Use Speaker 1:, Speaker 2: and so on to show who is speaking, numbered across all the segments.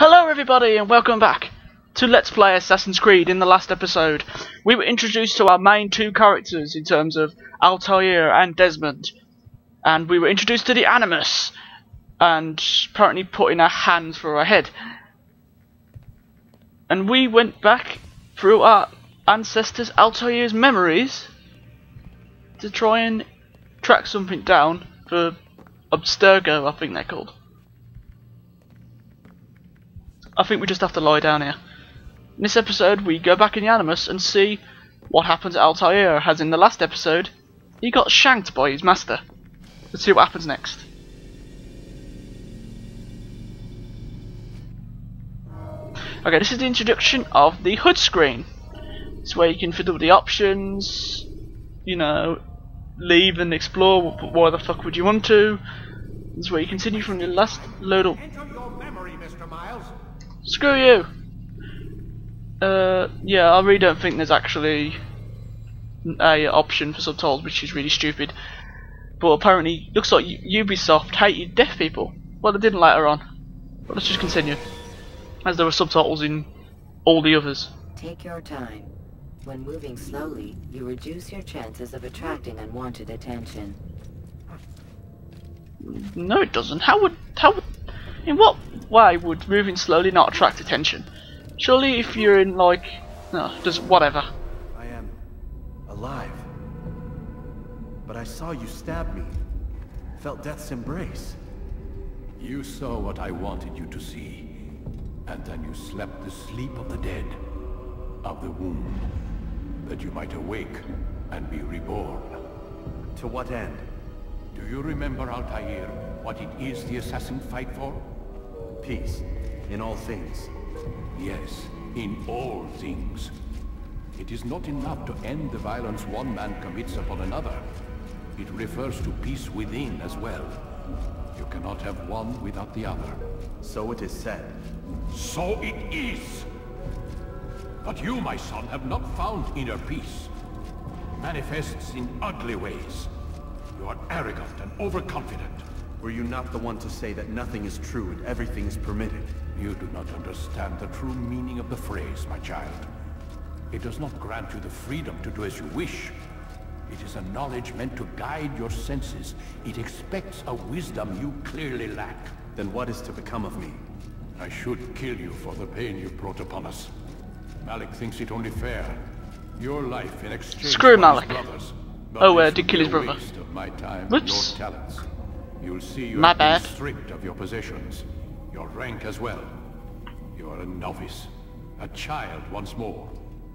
Speaker 1: Hello everybody and welcome back to Let's Play Assassin's Creed. In the last episode we were introduced to our main two characters in terms of Altaïr and Desmond, and we were introduced to the Animus and apparently put in our hands for our head, and we went back through our ancestors Altaïr's memories to try and track something down for Abstergo, I think they're called. I think we just have to lie down here. In this episode we go back in the Animus and see what happens to Altaïr, as in the last episode he got shanked by his master. Let's see what happens next. Okay, this is the introduction of the HUD screen. It's where you can fiddle with the options, you know, leave and explore, why the fuck would you want to. It's where you continue from the last load up. Screw you! Yeah, I really don't think there's actually a option for subtitles, which is really stupid. But apparently, looks like Ubisoft hated deaf people. Well, they didn't later on. But let's just continue, as there were subtitles in all the others.
Speaker 2: Take your time. When moving slowly, you reduce your chances of attracting unwanted attention.
Speaker 1: No, it doesn't. How would? In what way would moving slowly not attract attention? Surely if you're in, like, no, just whatever.
Speaker 3: I am alive. But I saw you stab me. Felt death's embrace.
Speaker 4: You saw what I wanted you to see. And then you slept the sleep of the dead, of the womb, that you might awake and be reborn.
Speaker 3: To what end?
Speaker 4: Do you remember, Altaïr, what it is the assassins fight for?
Speaker 3: Peace. In all things.
Speaker 4: Yes, in all things. It is not enough to end the violence one man commits upon another. It refers to peace within as well. You cannot have one without the other.
Speaker 3: So it is said.
Speaker 4: So it is! But you, my son, have not found inner peace. It manifests in ugly ways. You are arrogant and overconfident.
Speaker 3: Were you not the one to say that nothing is true and everything is permitted?
Speaker 4: You do not understand the true meaning of the phrase, my child. It does not grant you the freedom to do as you wish. It is a knowledge meant to guide your senses. It expects a wisdom you clearly lack.
Speaker 3: Then what is to become of me?
Speaker 4: I should kill you for the pain you brought upon us. Malik thinks it only fair. Your life in exchange
Speaker 1: Screw
Speaker 4: for
Speaker 1: Malik.
Speaker 4: his brothers.
Speaker 1: Oh, did kill his brother.
Speaker 4: Waste of my time.
Speaker 1: Whoops.
Speaker 4: And your talents. You'll see you
Speaker 1: My
Speaker 4: have been
Speaker 1: bad.
Speaker 4: stripped of your possessions, your rank as well. You are a novice, a child once more,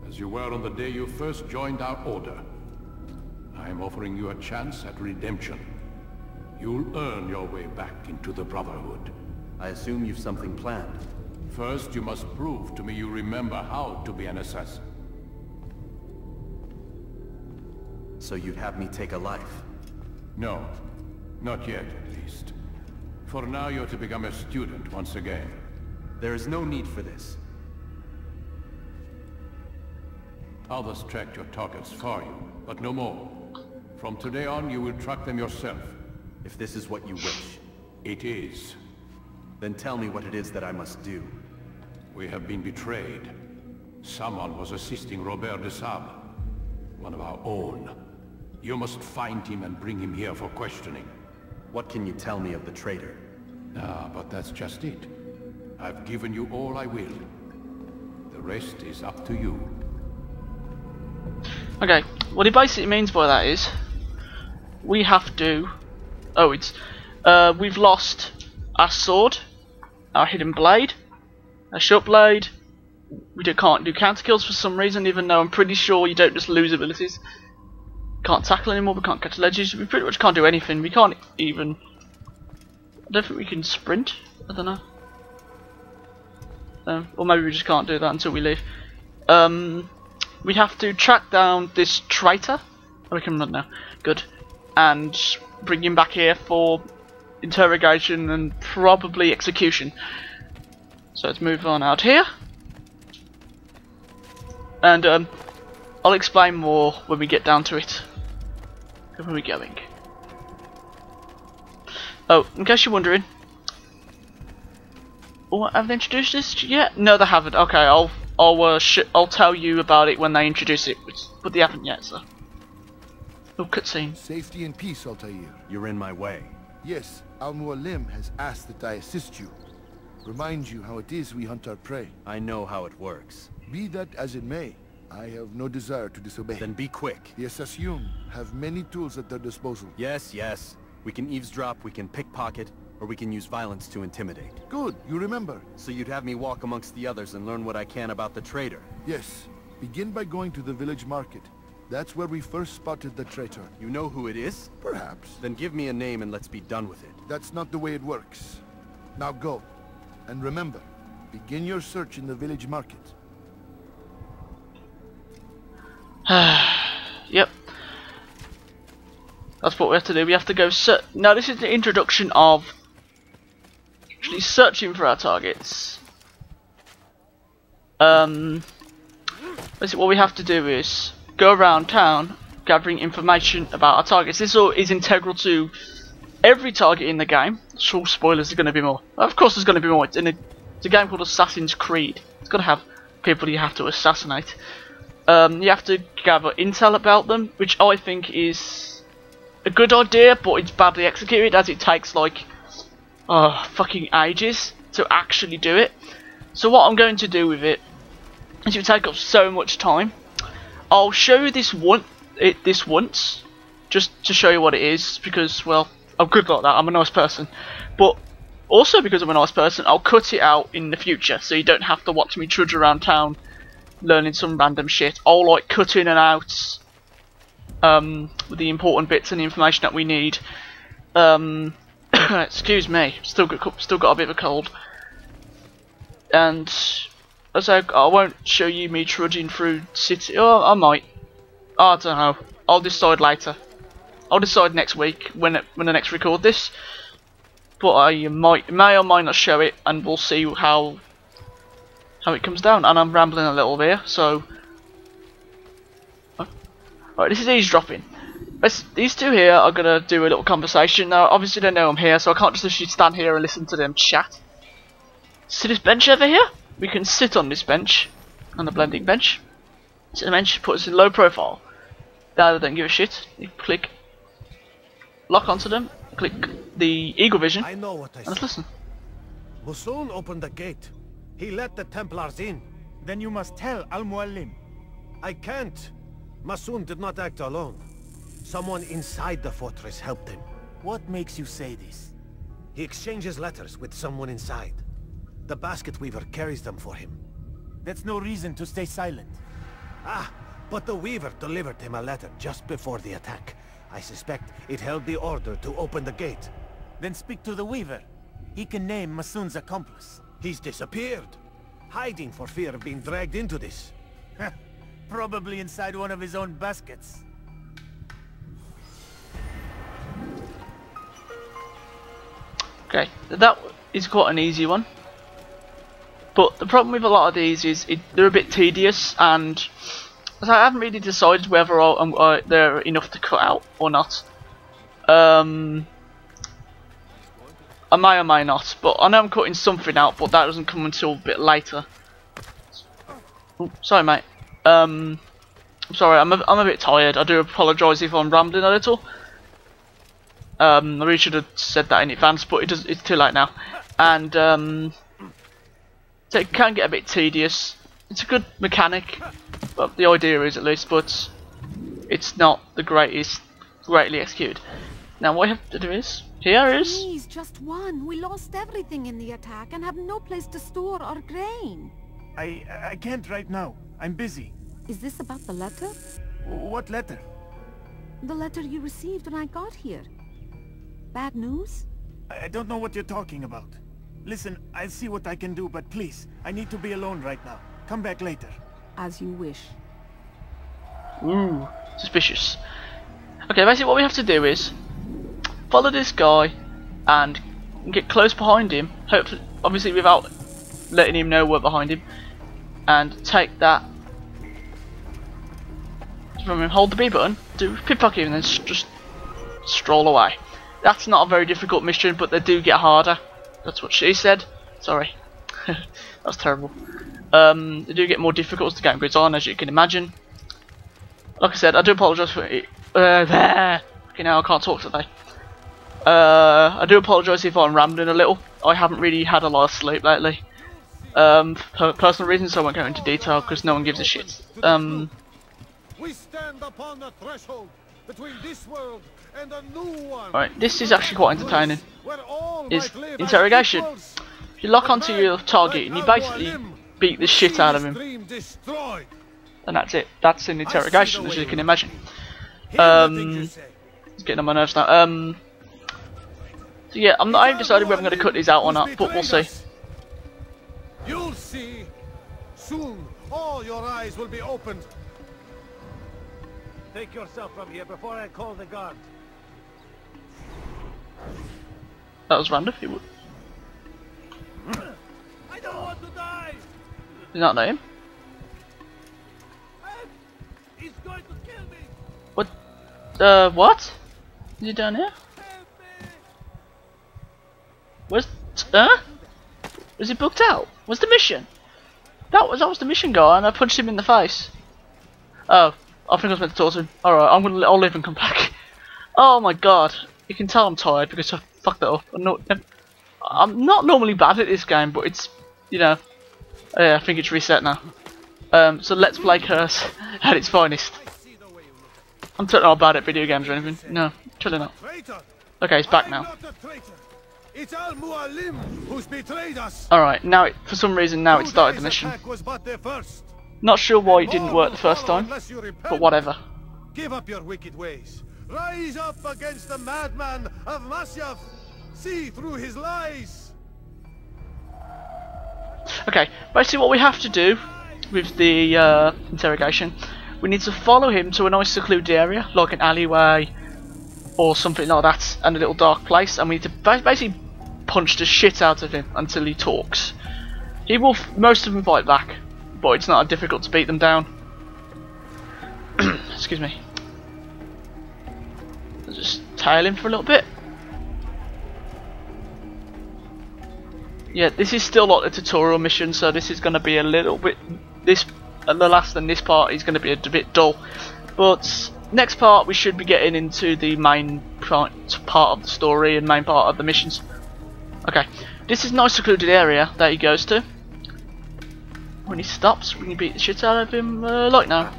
Speaker 4: as you were on the day you first joined our order. I am offering you a chance at redemption. You'll earn your way back into the Brotherhood.
Speaker 3: I assume you've something planned.
Speaker 4: First, you must prove to me you remember how to be an assassin.
Speaker 3: So you'd have me take a life?
Speaker 4: No, not yet at least. For now, you're to become a student once again.
Speaker 3: There is no need for this.
Speaker 4: Others tracked your targets for you, but no more. From today on, you will track them yourself.
Speaker 3: If this is what you wish.
Speaker 4: It is.
Speaker 3: Then tell me what it is that I must do.
Speaker 4: We have been betrayed. Someone was assisting Robert de Sable, one of our own. You must find him and bring him here for questioning.
Speaker 3: What can you tell me of the traitor?
Speaker 4: Ah, but that's just it. I've given you all I will. The rest is up to you.
Speaker 1: Okay, what it basically means by that is we have to. Oh, it's we've lost our sword, our hidden blade, our short blade. Can't do counter kills for some reason, even though I'm pretty sure you don't just lose abilities. Can't tackle anymore, we can't catch ledges, we pretty much can't do anything. We can't even. I don't think we can sprint, I don't know. Or maybe we just can't do that until we leave. We have to track down this traitor. Oh, we can run now. Good. And bring him back here for interrogation and probably execution. So let's move on out here. And I'll explain more when we get down to it. Where are we going? Oh, in case you're wondering, Oh, have they introduced this yet? No, they haven't. Okay, I'll tell you about it when they introduce it, but they haven't yet. So, oh, cutscene.
Speaker 5: Safety and peace, Altaïr.
Speaker 3: You're in my way.
Speaker 5: Yes, Al-Mualim has asked that I assist you. Remind you how it is we hunt our prey.
Speaker 3: I know how it works.
Speaker 5: Be that as it may, I have no desire to disobey.
Speaker 3: Then be quick.
Speaker 5: The Hashashin have many tools at their disposal.
Speaker 3: Yes, yes. We can eavesdrop, we can pickpocket, or we can use violence to intimidate.
Speaker 5: Good, you remember.
Speaker 3: So you'd have me walk amongst the others and learn what I can about the traitor?
Speaker 5: Yes. Begin by going to the village market. That's where we first spotted the traitor.
Speaker 3: You know who it is?
Speaker 5: Perhaps.
Speaker 3: Then give me a name and let's be done with it.
Speaker 5: That's not the way it works. Now go. And remember, begin your search in the village market.
Speaker 1: Yep. That's what we have to do. We have to go now this is the introduction of actually searching for our targets. Basically what we have to do is go around town gathering information about our targets. This all is integral to every target in the game. Sure, spoilers, are going to be more. Of course there's going to be more. It's a game called Assassin's Creed. It's going to have people you have to assassinate. You have to gather intel about them, which I think is a good idea, but it's badly executed as it takes like fucking ages to actually do it. So what I'm going to do with it is it will take up so much time. I'll show you this once, just to show you what it is, because, well, I'm good like that, I'm a nice person. But also because I'm a nice person, I'll cut it out in the future, so you don't have to watch me trudge around town learning some random shit. I'll like cut in and out with the important bits and the information that we need. Excuse me, still got a bit of a cold. And as I won't show you me trudging through city. Oh, I might. I don't know. I'll decide later. I'll decide next week when I next record this. But I may or might not show it, and we'll see how it comes down. And I'm rambling a little bit, so. Right, this is eavesdropping. These two here are gonna do a little conversation. Now, obviously they know I'm here, so I can't just literally stand here and listen to them chat. See this bench over here? We can sit on this bench, on the blending bench. Sit on the bench, put us in low profile. Now they don't give a shit. You click, lock onto them, click the eagle vision,
Speaker 6: I know what I
Speaker 1: and let's listen.
Speaker 6: Musoon opened the gate. He let the Templars in.
Speaker 7: Then you must tell Al-Mualim.
Speaker 6: I can't. Masoon did not act alone. Someone inside the fortress helped him.
Speaker 7: What makes you say this?
Speaker 6: He exchanges letters with someone inside. The basket weaver carries them for him.
Speaker 7: That's no reason to stay silent.
Speaker 6: Ah, but the weaver delivered him a letter just before the attack. I suspect it held the order to open the gate.
Speaker 7: Then speak to the weaver. He can name Masoon's accomplice.
Speaker 6: He's disappeared, hiding for fear of being dragged into this.
Speaker 7: Probably inside one of his own baskets.
Speaker 1: Okay, that is quite an easy one. But the problem with a lot of these is they're a bit tedious, and I haven't really decided whether they're enough to cut out or not. I may or may not, but I know I'm cutting something out, but that doesn't come until a bit later. Oh, sorry, mate. I'm sorry, I'm a bit tired. I do apologise if I'm rambling a little. I really should have said that in advance, but it's too late now. And so it can get a bit tedious. It's a good mechanic, well, the idea is at least, but it's not the greatly executed. Now what I have to do is, here is...
Speaker 8: Please, just one. We lost everything in the attack and have no place to store our grain.
Speaker 7: I can't right now. I'm busy.
Speaker 8: Is this about the letter?
Speaker 7: What letter?
Speaker 8: The letter you received when I got here. Bad news?
Speaker 7: I don't know what you're talking about. Listen, I'll see what I can do, but please, I need to be alone right now. Come back later.
Speaker 8: As you wish.
Speaker 1: Ooh, suspicious. Okay, basically what we have to do is follow this guy and get close behind him, hopefully, obviously without letting him know we're behind him, and take that from him, hold the B button, do pickpocket, and then just stroll away. That's not a very difficult mission, but they do get harder. That's what she said. Sorry. That's terrible. They do get more difficult as the game goes on, as you can imagine. Like I said, I do apologise for it. There! Okay, now I can't talk today. I do apologise if I'm rambling a little. I haven't really had a lot of sleep lately. For personal reasons, so I won't go into detail because no one gives a shit.
Speaker 5: We stand upon the threshold between this world and a new one.
Speaker 1: Right, this is actually quite entertaining.
Speaker 5: Where all
Speaker 1: Is
Speaker 5: might live as
Speaker 1: interrogation.
Speaker 5: equals.
Speaker 1: If you lock onto your target and you basically beat the shit out of him,
Speaker 5: Dream destroyed.
Speaker 1: and that's it. That's an interrogation, as you can imagine.
Speaker 5: Hear the things you say.
Speaker 1: It's getting on my nerves now. So yeah, I haven't decided whether I'm going to cut these out or not, but we'll see.
Speaker 5: You'll see. Soon, all your eyes will be opened.
Speaker 6: Take yourself from here before I call the guard.
Speaker 1: That was random. He would.
Speaker 6: I don't want to die!
Speaker 1: Did not know him.
Speaker 6: He's going to kill me!
Speaker 1: What? What? Is he down here? Where's... Was he booked out? What's the mission? That was the mission guy, and I punched him in the face. Oh, I think I was meant to talk to him. Alright, I'll leave and come back. Oh my god. You can tell I'm tired because I fucked that up. I'm not normally bad at this game, but it's, you know, I think it's reset now. So let's play Curse at its finest. I'm totally not bad at video games or anything. No, totally not. Okay, it's back now.
Speaker 5: It's Al-Mualim who's betrayed us.
Speaker 1: Alright, now for some reason now it started the mission. Not sure why it didn't work the first time, but whatever.
Speaker 5: Give up your wicked ways. Rise up against the madman of Masyaf. See through his lies.
Speaker 1: Okay, basically what we have to do with the interrogation, we need to follow him to a nice secluded area, like an alleyway or something like that, and a little dark place, and we need to basically punch the shit out of him until he talks. He will, most of them fight back, but it's not difficult to beat them down. Excuse me. I'll just tail him for a little bit. Yeah, this is still like a tutorial mission, so this is going to be a little bit. The last and this part is going to be a bit dull, but next part we should be getting into the main part of the story and main part of the missions. Okay, this is a nice secluded area that he goes to. When he stops, we can beat the shit out of him like now.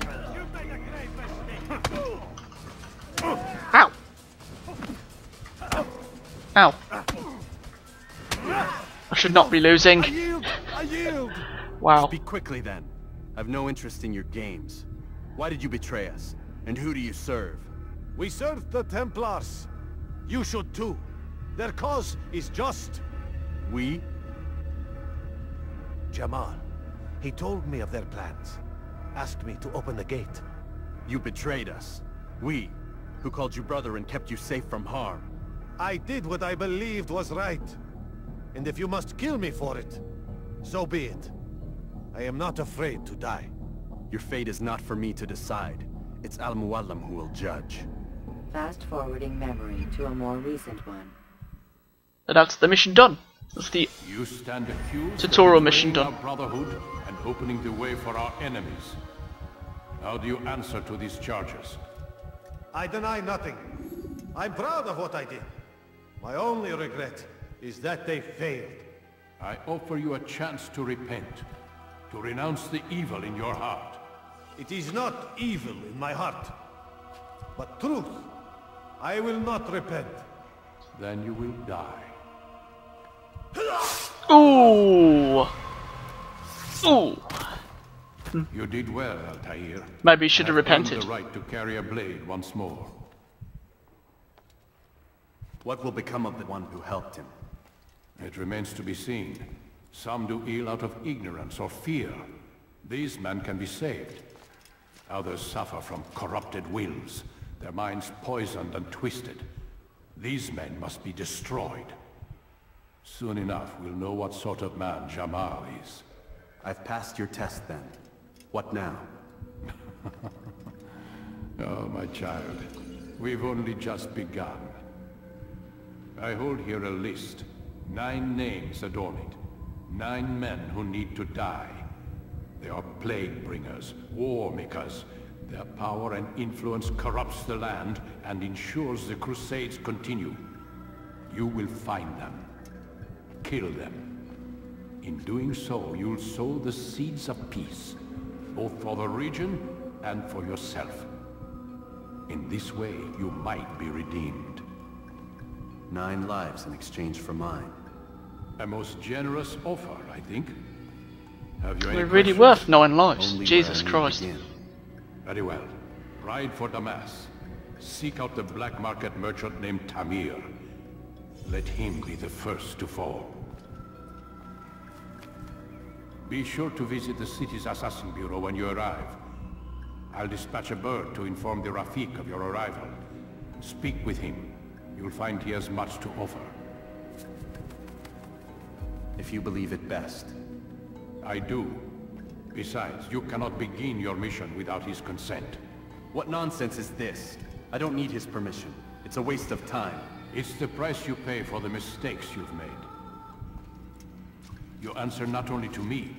Speaker 1: Ow! Ow! I should not be losing.
Speaker 3: I yield.
Speaker 1: Wow.
Speaker 3: Speak quickly then. I've no interest in your games. Why did you betray us? And who do you serve?
Speaker 5: We serve the Templars. You should too. Their cause is just.
Speaker 3: We?
Speaker 6: Jamal. He told me of their plans. Asked me to open the gate.
Speaker 3: You betrayed us. We, who called you brother and kept you safe from harm.
Speaker 5: I did what I believed was right. And if you must kill me for it, so be it. I am not afraid to die.
Speaker 3: Your fate is not for me to decide. It's Al-Mualim who will judge.
Speaker 2: Fast-forwarding memory to a more recent one.
Speaker 1: That's the mission done. That's the
Speaker 4: You stand accused
Speaker 1: tutorial
Speaker 4: of
Speaker 1: mission
Speaker 4: betraying
Speaker 1: done.
Speaker 4: our brotherhood and opening the way for our enemies. How do you answer to these charges?
Speaker 5: I deny nothing. I'm proud of what I did. My only regret is that they failed.
Speaker 4: I offer you a chance to repent, to renounce the evil in your heart.
Speaker 5: It is not evil in my heart, but truth. I will not repent.
Speaker 4: Then you will die.
Speaker 1: Ooh. Ooh.
Speaker 4: You did well, Altaïr.
Speaker 1: Maybe you should have repented.
Speaker 4: The right to carry a blade once more.
Speaker 3: What will become of the one who helped him?
Speaker 4: It remains to be seen. Some do ill out of ignorance or fear. These men can be saved. Others suffer from corrupted wills, their minds poisoned and twisted. These men must be destroyed. Soon enough, we'll know what sort of man Jamal is.
Speaker 3: I've passed your test then. What now?
Speaker 4: Oh, my child. We've only just begun. I hold here a list. 9 names adorn it. 9 men who need to die. They are plague bringers, war makers. Their power and influence corrupts the land and ensures the Crusades continue. You will find them. Kill them. In doing so, you'll sow the seeds of peace, both for the region and for yourself. In this way, you might be redeemed.
Speaker 3: 9 lives in exchange for mine.
Speaker 4: A most generous offer, I think. Have you any
Speaker 1: We're really
Speaker 4: questions?
Speaker 1: worth 9 lives.
Speaker 3: Only
Speaker 1: Jesus
Speaker 3: where I
Speaker 1: Christ.
Speaker 3: begin.
Speaker 4: Very well. Ride for Damas. Seek out the black market merchant named Tamir. Let him be the first to fall. Be sure to visit the city's assassin bureau when you arrive. I'll dispatch a bird to inform the Rafik of your arrival. Speak with him. You'll find he has much to offer.
Speaker 3: If you believe it best.
Speaker 4: I do. Besides, you cannot begin your mission without his consent.
Speaker 3: What nonsense is this? I don't need his permission. It's a waste of time.
Speaker 4: It's the price you pay for the mistakes you've made. You answer not only to me,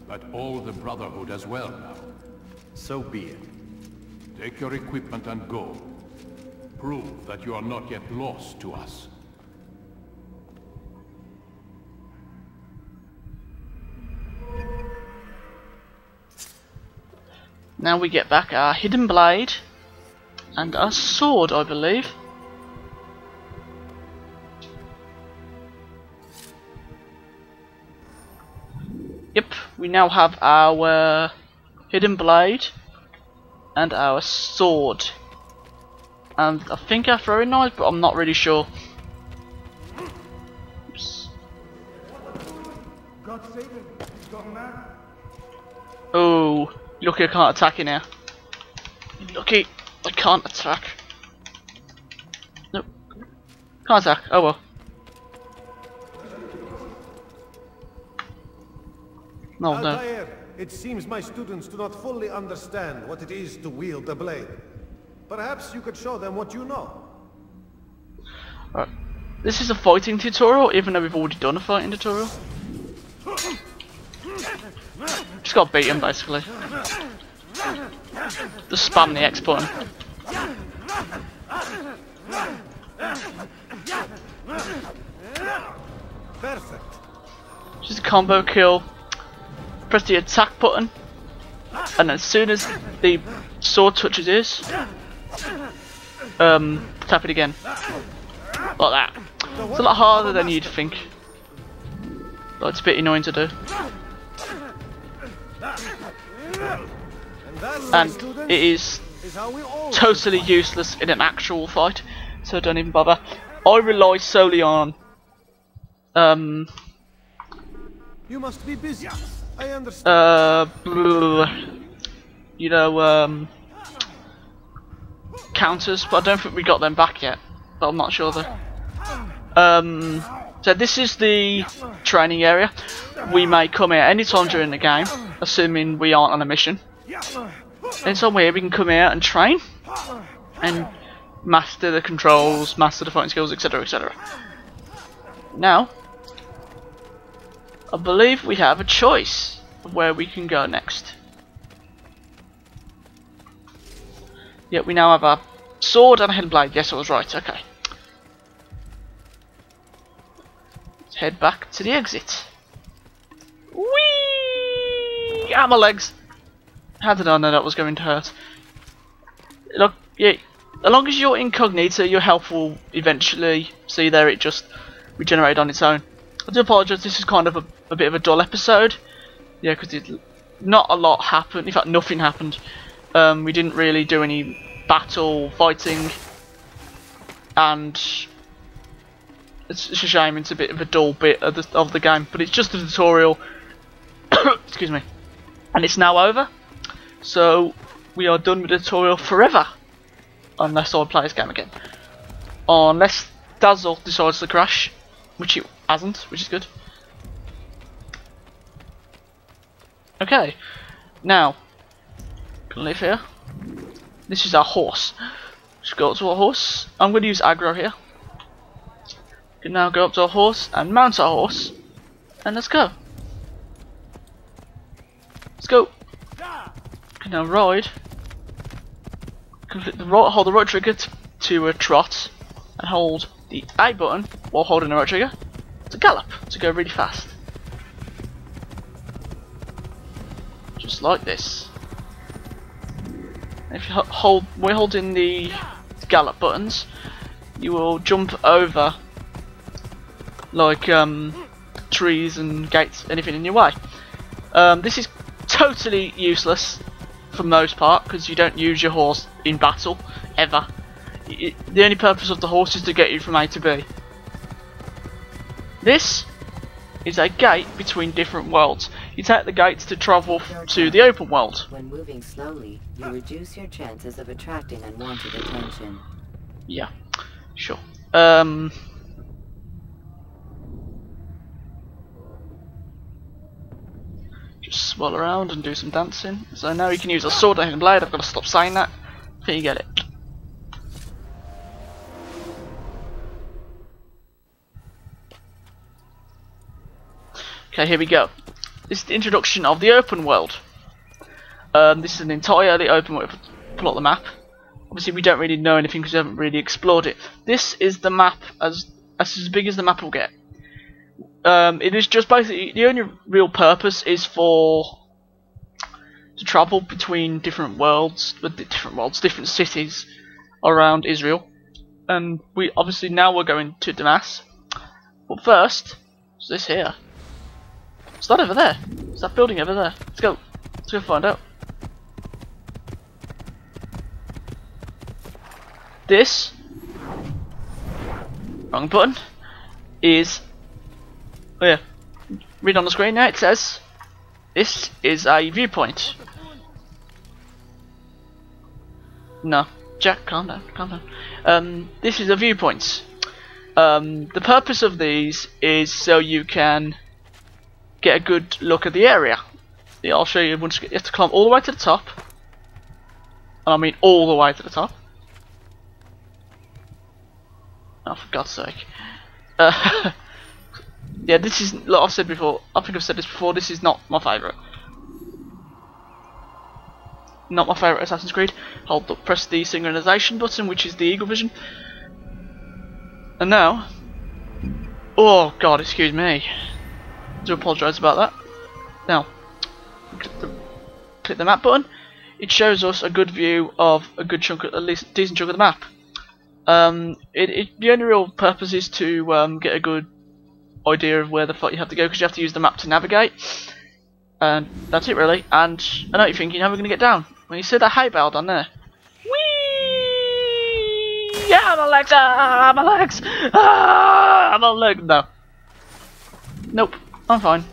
Speaker 4: but all the Brotherhood as well now.
Speaker 3: So be it.
Speaker 4: Take your equipment and go. Prove that you are not yet lost to us.
Speaker 1: Now we get back our hidden blade and our sword, I believe. Yep, we now have our hidden blade and our sword. And I think our throwing knife, but I'm not really sure. Oops.
Speaker 7: God save him. He's gone mad.
Speaker 1: Oh, lucky I can't attack you now. Lucky I can't attack. Nope. Can't attack. Oh well. No, no.
Speaker 5: Altaïr, it seems my students do not fully understand what it is to wield the blade. Perhaps you could show them what you know.
Speaker 1: Right. This is a fighting tutorial, even though we've already done a fighting tutorial. Just gotta beat him, basically. Just spam the X button.
Speaker 5: Perfect.
Speaker 1: Just a combo kill. Press the attack button, and as soon as the sword touches his, tap it again. Like that. It's a lot harder than you'd think. But it's a bit annoying to do. And it is totally useless in an actual fight, so don't even bother. I rely solely on
Speaker 5: You must be busy. I understand.
Speaker 1: you know, counters, but I don't think we got them back yet. But I'm not sure though. So this is the training area. We may come here anytime during the game, assuming we aren't on a mission. And somewhere we can come here and train and master the controls, master the fighting skills, etc, etc. Now, I believe we have a choice of where we can go next. Yeah, we now have a sword and a hidden blade. Yes, I was right. Okay. Let's head back to the exit. Whee! Ah, my legs. How did I know that was going to hurt? Look, yeah. As long as you're incognito, your health will eventually, see there, it just regenerated on its own. I do apologise, this is kind of a bit of a dull episode. Yeah, because not a lot happened. In fact, nothing happened. We didn't really do any battle, fighting. And it's a shame, it's a bit of a dull bit of the game. But it's just a tutorial. Excuse me. And it's now over. So, we are done with the tutorial forever. Unless I play this game again. Unless Dazzle decides to crash. Which it hasn't, which is good. Okay, now, can live here. This is our horse. Let's go up to our horse. I'm going to use aggro here. We can now go up to our horse and mount our horse. And let's go. go. Can now ride. Hold the right trigger to a trot, and hold the A button while holding the right trigger to gallop, to go really fast. Just like this. And if you while holding the gallop buttons, you will jump over like trees and gates, anything in your way. This is totally useless for most part because you don't use your horse in battle ever. The only purpose of the horse is to get you from A to B. This is a gate between different worlds. You take the gates to travel to the open world.
Speaker 2: When moving slowly, you reduce your chances of attracting unwanted attention.
Speaker 1: Yeah, sure. Just swirl around and do some dancing. So now you can use a sword and a blade. I've got to stop saying that. Here you get it. Okay, here we go. This is the introduction of the open world. This is an entirely open world. Pull out the map. Obviously, we don't really know anything because we haven't really explored it. This is the map as big as the map will get. It is just basically the only real purpose is to travel between different worlds, different cities around Israel, and we obviously now we're going to Damas. But first, what's this here? It's that over there. It's that building over there. Let's go. Let's go find out. This wrong button is. Oh yeah, read on the screen now. It says this is a viewpoint. No, Jack, calm down, calm down. This is a viewpoint. The purpose of these is so you can get a good look at the area. Yeah, I'll show you. You have to climb all the way to the top. And I mean all the way to the top. Oh, for God's sake. Yeah, this is, like I've said before, I think I've said this before, this is not my favourite. Not my favourite Assassin's Creed. Press the synchronization button, which is the eagle vision. And now, oh God, excuse me. I do apologise about that. Now, click the map button. It shows us a good view of a good chunk, at least a decent chunk of the map. The only real purpose is to get a good idea of where the fuck you have to go, because you have to use the map to navigate. And that's it really. And I know what you're thinking, how are we going to get down? When you see that hay bale down there. Whee! Yeah, my legs! Ah, my legs! Ah, my legs! No. Nope, I'm fine.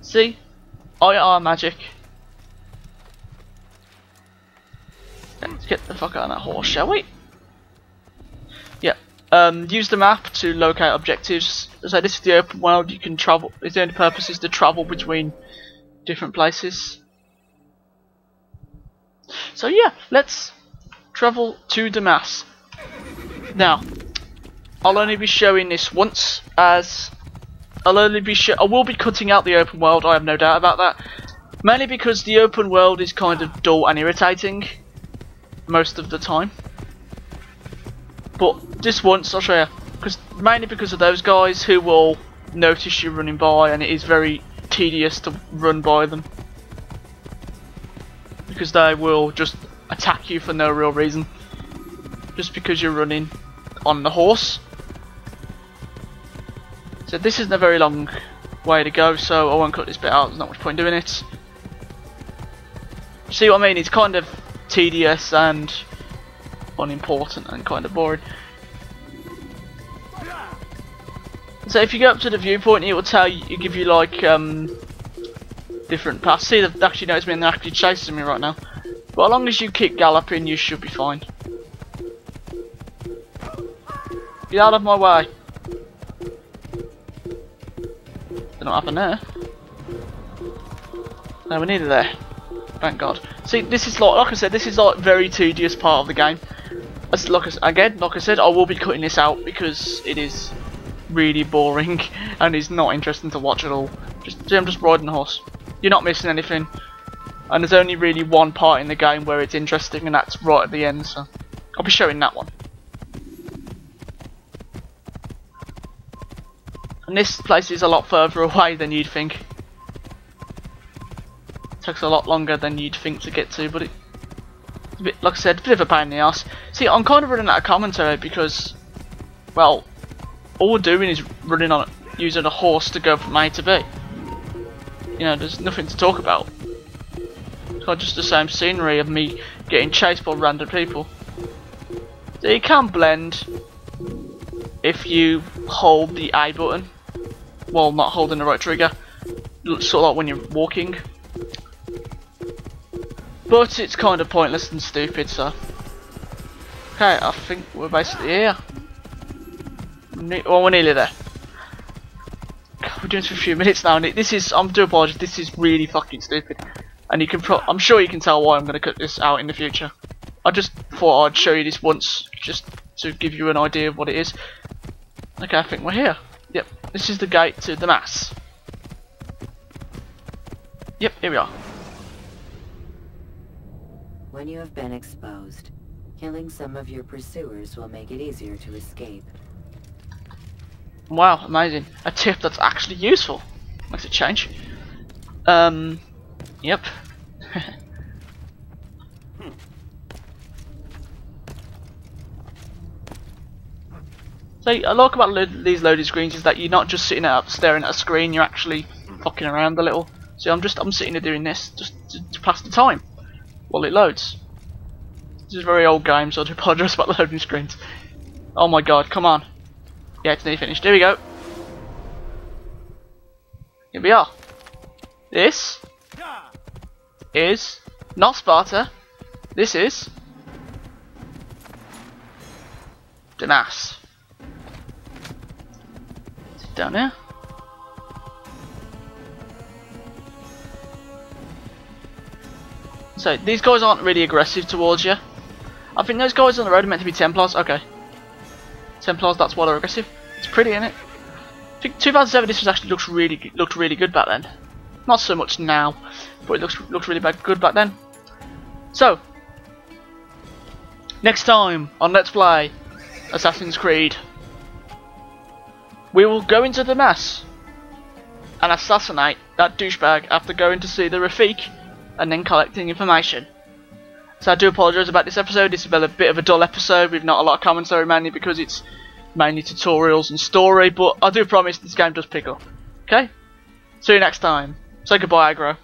Speaker 1: See? IR magic. Let's get the fuck out of that horse, shall we? Yeah. Use the map to locate objectives. So this is the open world. You can travel. Its only purpose is to travel between different places. So yeah, let's travel to Damas. Now, I'll only be showing this once, as I will be cutting out the open world. I have no doubt about that. Mainly because the open world is kind of dull and irritating most of the time. But just once I'll show you, mainly because of those guys who will notice you running by, and it is very tedious to run by them because they will just attack you for no real reason, just because you're running on the horse. So this isn't a very long way to go, so I won't cut this bit out. There's not much point doing it. See what I mean? It's kind of tedious and unimportant and kind of boring. So if you go up to the viewpoint, it will tell you, give you like different paths. See, they've actually noticed me and they're actually chasing me right now. But as long as you keep galloping, you should be fine. Get out of my way. Don't know what happened there. No, we're nearly there. Thank God. See, this is like I said, this is like very tedious part of the game. Like I said, I will be cutting this out because it is really boring and is not interesting to watch at all. I'm just riding a horse. You're not missing anything. And there's only really one part in the game where it's interesting, and that's right at the end, so I'll be showing that one. And this place is a lot further away than you'd think. It takes a lot longer than you'd think to get to, but it's a bit, like I said, a bit of a pain in the ass. See, I'm kind of running out of commentary because, well, all we're doing is using a horse to go from A to B. You know, there's nothing to talk about. It's not just the same scenery of me getting chased by random people. So you can blend if you hold the A button while not holding the right trigger, sort of like when you're walking. But it's kind of pointless and stupid, so. Okay, I think we're basically here. Well, we're nearly there. God, we're doing this for a few minutes now, and this is, I do apologise, this is really fucking stupid. And you can I'm sure you can tell why I'm going to cut this out in the future. I just thought I'd show you this once, just to give you an idea of what it is. Okay, I think we're here. Yep, this is the gate to the mass. Yep, here we are.
Speaker 2: When you have been exposed, killing some of your pursuers will make it easier to escape.
Speaker 1: Wow, amazing. A tip that's actually useful. Makes a change. Yep. So I like about these loading screens is that you're not just sitting up staring at a screen, you're actually fucking around a little. See, I'm sitting there doing this just to pass the time while it loads. This is a very old game, so I do apologise about the loading screens. Oh my god, come on. Yeah, it's nearly finished. Here we go. Here we are. This is not Sparta. This is Damas. Sit down here. So these guys aren't really aggressive towards you. I think those guys on the road are meant to be Templars. Okay, Templars. That's why they're aggressive. It's pretty, isn't it? I think 2007. This was actually looked really good back then. Not so much now, but it looks really good back then. So next time on Let's Play Assassin's Creed, we will go into the mass and assassinate that douchebag after going to see the Rafik and then collecting information. So I do apologise about this episode. This has been a bit of a dull episode with not a lot of commentary, mainly because it's mainly tutorials and story, but I do promise this game does pick up. Okay? See you next time. Say goodbye, Aggro.